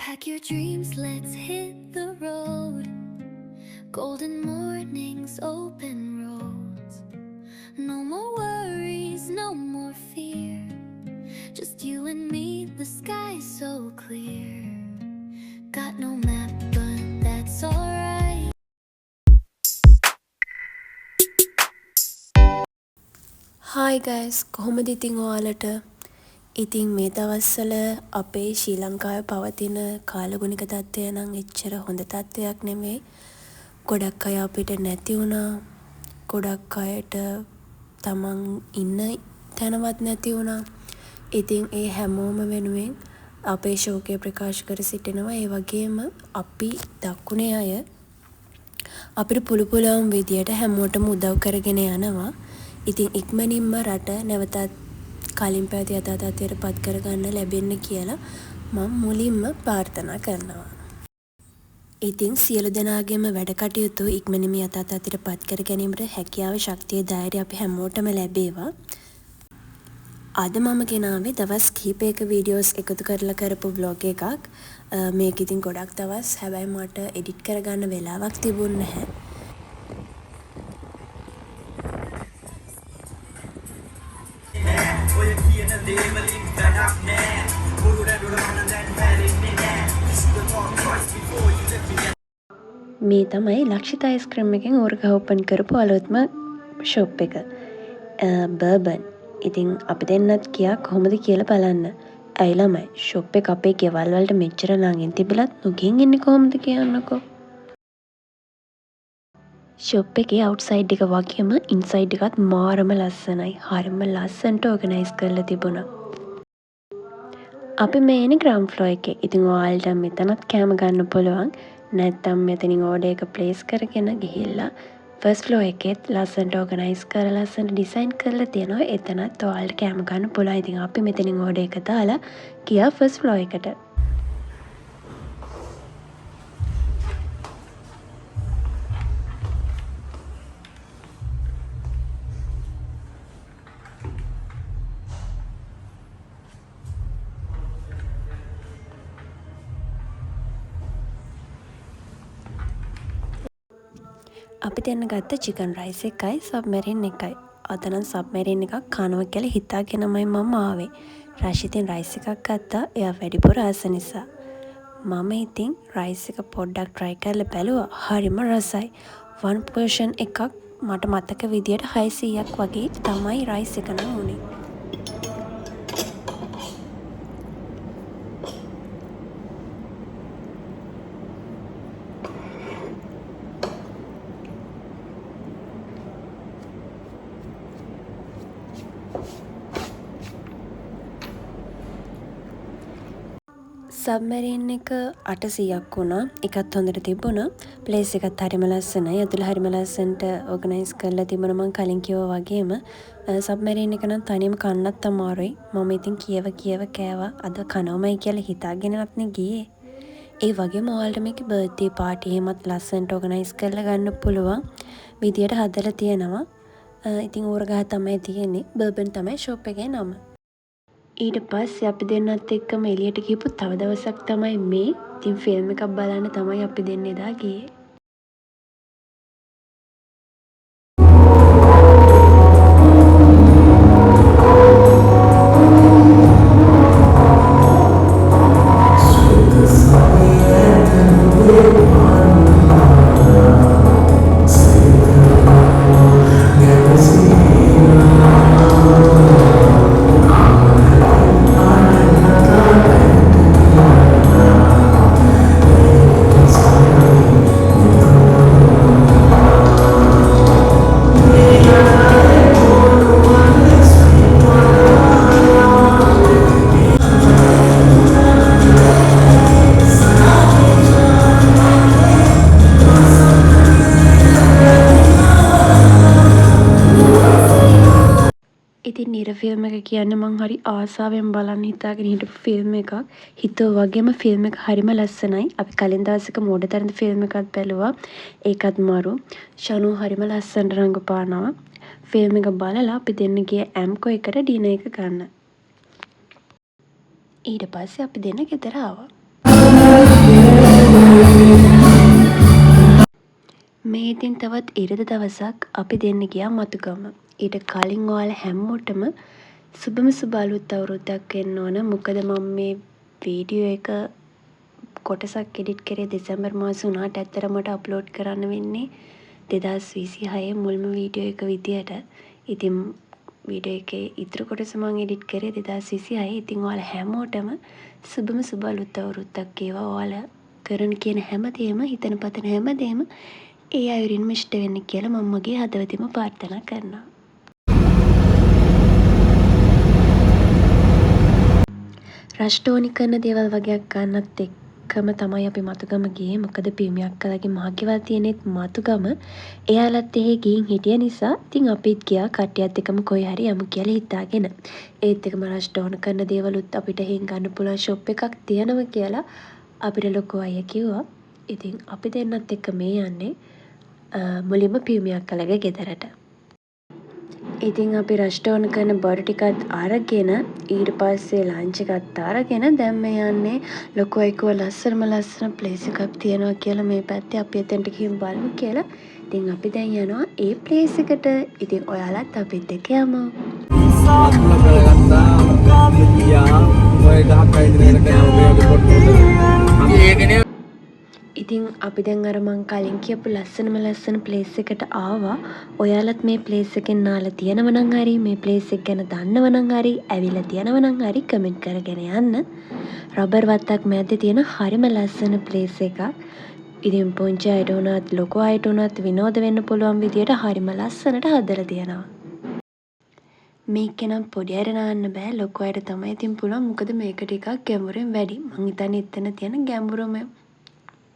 Pack your dreams, let's hit the road. Golden mornings, open roads. No more worries, no more fear. Just you and me, the sky so clear. Got no map, but that's alright. Hi guys, කොහොමද ඉතින් ඔයාලට? ඉතින් මේ දවස්වල අපේ ශ්‍රී ලංකාවේ පවතින කාලගුණික තත්ත්වය නම් එච්චර හොඳ තත්ත්වයක් නෙමෙයි. ගොඩක් අය අපිට නැති වුණා. ගොඩක් අයට තමන් ඉන්න තැනවත් නැති වුණා. ඉතින් ඒ හැමෝම වෙනුවෙන් අපේ ශෝකය ප්‍රකාශ කර සිටිනවා. ඒ වගේම අපි දකුණේ අය අපිට පුළුවන් විදියට හැමෝටම උදව් කරගෙන යනවා. ඉතින් ඉක්මනින්ම රට නැවතත් කලින් පැවති යථා තත්ත්වයට පත් කරගන්න ලැබෙන්න කියලා මම මුලින්ම ප්‍රාර්ථනා කරනවා. ඉතින් සියලු දෙනාගේම වැඩ කටයුතු ඉක්මනින්ම යථා තත්ත්වයට පත් කර ගැනීමට හැකියාව, ශක්තිය, ධෛර්යය අපි හැමෝටම ලැබේවා. අද මම ගෙනාවේ දවස් කිහිපයක වීඩියෝස් එකතු කරලා කරපු vlog එකක්. මේක ඉතින් ගොඩක් දවස් හැබැයි මට එඩිට් කරගන්න වෙලාවක් තිබුණේ නැහැ. ඔය කියන දේවලින් වැඩක් නෑ පුරුඩ මන දැන් හැරෙන්නේ නෑ You should talk twice before you let me මේ තමයි ලක්ෂිත අයිස්ක්‍රීම් එකෙන් ඕර්ග ඕපන් කරපු අලුත්ම ෂොප් එක. බර්බන්. ඉතින් අපි දෙන්නත් කියා කොහොමද කියලා බලන්න. ඇයි ළමයි ෂොප් එක අපේ ගෙවල් වලට මෙච්චර ළඟින් තිබිලත් නොගින් ඉන්නේ කොහොමද කියන්නකෝ. ෂොප් එකේ අවුට්සයිඩ් එක වගේම ඉන්සයිඩ් එකත් මාරම ලස්සනයි. හරිම ලස්සනට ඕගනයිස් කරලා තිබුණා. අපි මේ ඉන්නේ ග්‍රවුන්ඩ් ෆ්ලෝර් එකේ. ඉතින් ඔයාලට මෙතනත් කැම ගන්න පුළුවන්. නැත්නම් මෙතනින් ඕඩර් එක ප්ලේස් කරගෙන ගිහිල්ලා ෆස්ට් ෆ්ලෝර් එකේත් ලස්සනට ඕගනයිස් කරලා ලස්සනට ඩිසයින් කරලා තියෙනවා. එතනත් ඔයාලට කැම ගන්න පුළුවන්. ඉතින් අපි මෙතනින් ඕඩර් එක දාලා ගියා ෆස්ට් ෆ්ලෝර් එකට. අපි දෙන්න ගත්ත චිකන් රයිස් එකයි සබ්මැරින් එකයි. අද නම් සබ්මැරින් එකක් කනවා කියලා හිතාගෙනමයි මම ආවේ. රෂිතින් රයිස් එකක් ගත්තා. එයා වැඩිපුර ආස නිසා. මම ඉතින් රයිස් එක පොඩ්ඩක් try කරලා බැලුවා. හරිම රසයි. one portion එකක් මට මතක විදියට 600ක් වගේ තමයි රයිස් එක නම් උනේ. සබ්මැරින් එක 800ක් වුණා. එකත් හොඳට තිබුණා. ප්ලේස් එකත් හරිම ලස්සනයි. ඇතුළ හරිම ලස්සනට ඕගනයිස් කරලා තිබුණා. මම කලින් කිව්වා වගේම සබ්මැරින් එක නම් තනියම කන්නත් අමාරුයි. මම ඉතින් කියව කෑවා. අද කනවමයි කියලා හිතාගෙනවත් නේ ගියේ. ඒ වගේම ඔයාලට මේකේ බර්ත්ඩේ පාටි එහෙමත් ලස්සනට ඕගනයිස් කරලා ගන්න පුළුවන් විදියට හදලා තියෙනවා. ඉතින් ඕර්ගා තමයි තියෙන්නේ. බර්බන් තමයි ෂොප් එකේ නම. ඊට පස්සේ අපි දෙන්නත් එක්කම එළියට ගිහපු තව දවසක් තමයි මේ. ඉතින් ෆිල්ම් එකක් බලන්න තමයි අපි දෙන්න එදා ගියේ. ඉතින් නිර ෆිල්ම් එක කියන්නේ මං හරි ආසාවෙන් බලන්න හිතාගෙන හිටපු ෆිල්ම් එකක්. හිතුවා වගේම ෆිල්ම් එක හරිම ලස්සනයි. අපි කලින් දවසක මෝඩ තරඳ ෆිල්ම් එකක් බැලුවා. ඒකත් මරු. ෂනු හරිම ලස්සනට රඟපානවා. ෆිල්ම් එක බලලා අපි දෙන්න ගියේ ඇම්කෝ එකට ඩිනර් එක ගන්න. ඊට පස්සේ අපි දෙන්න ගෙදර ආවා. මේ ඉතින් තවත් ඉරිදා දවසක් අපි දෙන්න ගියා මතුගම. ඊට කලින් ඔයාලා හැමෝටම සුබම සුබ අලුත් අවුරුද්දක් වෙන්න ඕන. මොකද මම මේ වීඩියෝ එක කොටසක් එඩිට් කරේ දෙසැම්බර් මාසේ උනාට ඇත්තටම මට අප්ලෝඩ් කරන්න වෙන්නේ 2026 මුල්ම වීඩියෝ එක විදියට. ඉතින් වීඩියෝ එකේ ඉතුරු කොටස මම එඩිට් කරේ 2026. ඉතින් ඔයාලා හැමෝටම සුබම සුබ අලුත් අවුරුද්දක් වේවා. ඔයාලා කරන කියන හැමදේම හිතන පතන හැමදේම ඒ අයුරින්ම ඉෂ්ට වෙන්න කියලා මම මගේ හදවතින්ම ප්‍රාර්ථනා කරනවා. රෂ්ටෝනි කරන දේවල් වගේක් ගන්නත් එක්කම තමයි අපි මතුගම ගියේ. මොකද පියමි අක්කලාගේ මහගෙවල් තියෙනෙත් මතුගම. එයාලත් එහෙ ගිහින් හිටිය නිසා ඉතින් අපිත් ගියා කට්ටියත් එක්කම කොයි හරි යමු කියලා හිතාගෙන. ඒත් එක්කම රෂ්ටෝන කරන දේවලුත් අපිට එහෙන් ගන්න පුළුවන් ෂොප් එකක් තියෙනවා කියලා අපිට ලොකු අය කිව්වා. ඉතින් අපි දෙන්නත් එක්ක මේ යන්නේ මුලින්ම පියමි අක්කලාගේ ගෙදරට. ඉතින් අපි රෂ්ටෝන කරන බඩු ටිකත් අරගෙන ඊට පස්සේ ලන්ච් එකත් අරගෙන දැන් මේ යන්නේ ලොකු අයකෝ ලස්සන ප්ලේස් එකක් තියෙනවා කියලා මේ පැත්තේ අපි එතනට ගිහින් බලමු කියලා. ඉතින් අපි දැන් යනවා ඒ ප්ලේස් එකට. ඉතින් ඔයාලත් අපිත් එක්ක යමු. ඉතින් අපි දැන් අර මං කලින් කියපු ලස්සන ප්ලේස් එකට ආවා. ඔයාලත් මේ ප්ලේස් එකෙන් නාලා තියෙනව නම් හරි මේ ප්ලේස් එක ගැන දන්නව නම් හරි ඇවිල්ලා තියෙනව නම් හරි කමෙන්ට් කරගෙන යන්න. රබර් වත්තක් මැද්දේ තියෙන හරිම ලස්සන ප්ලේස් එකක්. ඉතින් පුංචි අයට උනත් ලොකු අයට උනත් විනෝද වෙන්න පුළුවන් විදියට හරිම ලස්සනට හදලා තියෙනවා. මේක නම් පොඩි අයට නාන්න බෑ, ලොකු අයට තමයි ඉතින් පුළුවන්. මොකද මේක ටිකක් ගැඹුරෙන් වැඩි. මං හිතන්නේ එතන තියෙන ගැඹුරම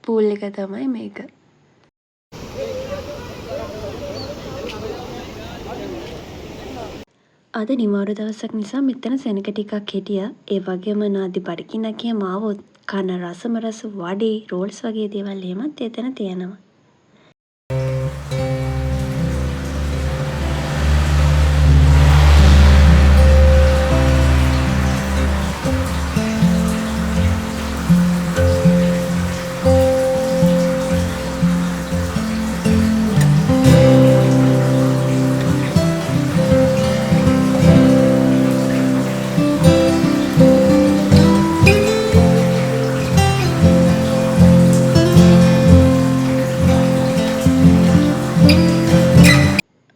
පූල් එක තමයි මේක. අද නිවාඩු දවසක් නිසා මෙතන සෙනග ටිකක් හිටියා. ඒ වගේම නාදි බඩගින්නක් එහෙම ආවොත් කන රස වඩේ රෝල්ස් වගේ දේවල් එහෙමත් එතන තියෙනවා.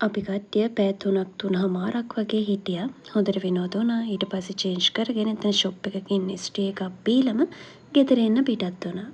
අපි කට්ටිය පැය 3:00 වගේ හිටියා. හොඳට විනෝද වුණා. ඊට පස්සේ චේන්ජ් කරගෙන එතන ෂොප් එකකින් ස්ටේ එකක් බීලම ගෙදර එන්න පිටත් වුණා.